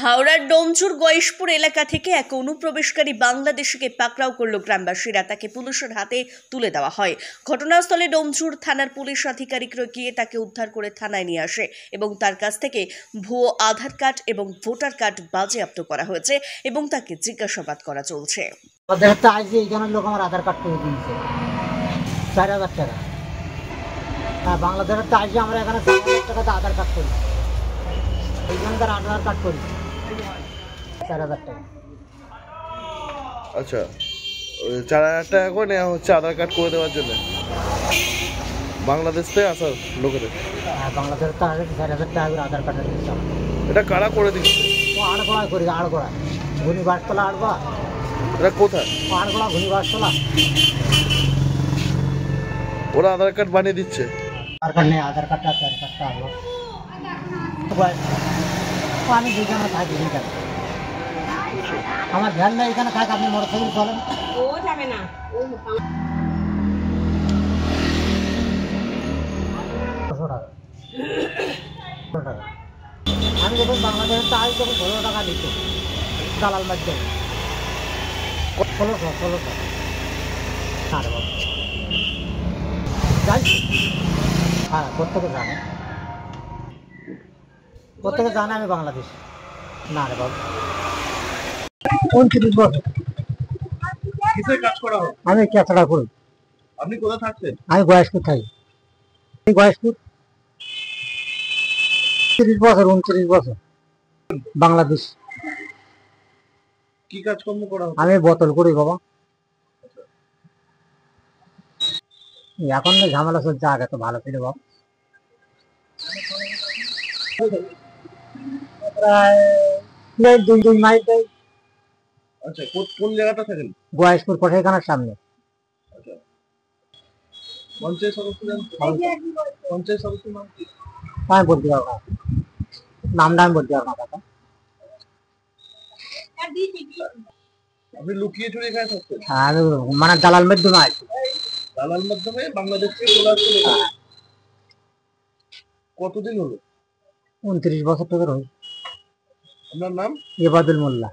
হাওড়ার ডোমজুর গয়েশপুর এলাকা থেকে এক অনুপ্রবেশকারী বাংলাদেশিকে পাকড়াও করল গ্রামবাসীরা। তাকে পুলিশের হাতে তুলে দেওয়া হয়। ঘটনাস্থলে ডোমজুর থানার পুলিশ আধিকারিকরা গিয়ে তাকে উদ্ধার করে থানায় নিয়ে আসে এবং তার কাছ থেকে ভুয়ো আধার কার্ড এবং ভোটার কার্ড বাজেয়াপ্ত করা হয়েছে এবং তাকে জিজ্ঞাসাবাদ করা চলছে। লোক আমার আধার কার্ড করে দিয়েছে 4,000 টাকা। বাংলাদেশের তো আসে আমরা এখানে 4,000 টাকাতে আধার কার্ড করি, এইখানে তার আধার কার্ড করি 4,000 টাকা। আচ্ছা, 4,000 টাকা করে নেওয়া হচ্ছে আধার কার্ড করে দেওয়ার জন্য বাংলাদেশ থেকে আসার লোকেদের। হ্যাঁ, বাংলাদেশের তো আসে 4,000 টাকা করে আধার কার্ড দিচ্ছে। এটা কারা করে দিচ্ছে? ও আড়গোড়ায় করি, আড়গোড়া ঘুনি বাসতলা আড়গোড়া। এটা কোথায়? আড়গোড়া ঘুনি বাসতলা। ওরা আধার কার্ড বানিয়ে দিচ্ছে? আধার কার্ড নেই, আধার কার্ডটা হলো আমি যেখানে থাকি এখানে আমার ধ্যান নেই, এখানে থাক আপনি মোটর সাইকেল চলেন। ও যাবে না, আমি যখন বাংলাদেশের তাই তখন 16 টাকা নিত দালাল মাধ্যমে। 1600 আরে বাবা যাই। হ্যাঁ, প্রত্যেকে জানে আমি বাংলাদেশ। না রে বাবু, 29 বছর কিসের কাজ করা হয়? আমি কেঁচড়া করি। আপনি কোথায় থাকছেন? আমি গয়েশপুর থাকি। গয়েশপুর 29 বছর বাংলাদেশ। কি কাজকর্ম করা হয়? আমি বোতল করি বাবা। এখন ঝামেলা চলছে, আগে তো ভালো ছিল বাবা। প্রায় 2 মাইল। আচ্ছা, কোন জায়গাটা থাকেন? গয়েশপুর কষাইখানার সামনে। আচ্ছা, পঞ্চায়েত সদস্য নাম কি? আমি বলতে পারবো না, নামটা আমি বলতে পারবো না দাদা। আপনি লুকিয়ে চুরি এখানে থাকছেন? আমি মানে দালাল মাধ্যমে আছি। দালাল মাধ্যমে বাংলাদেশ থেকে চলে আসছেন? কতদিন হলো? 29 বছর থেকে রয়েছে। আপনার নাম? ইবাদুল মোল্লা।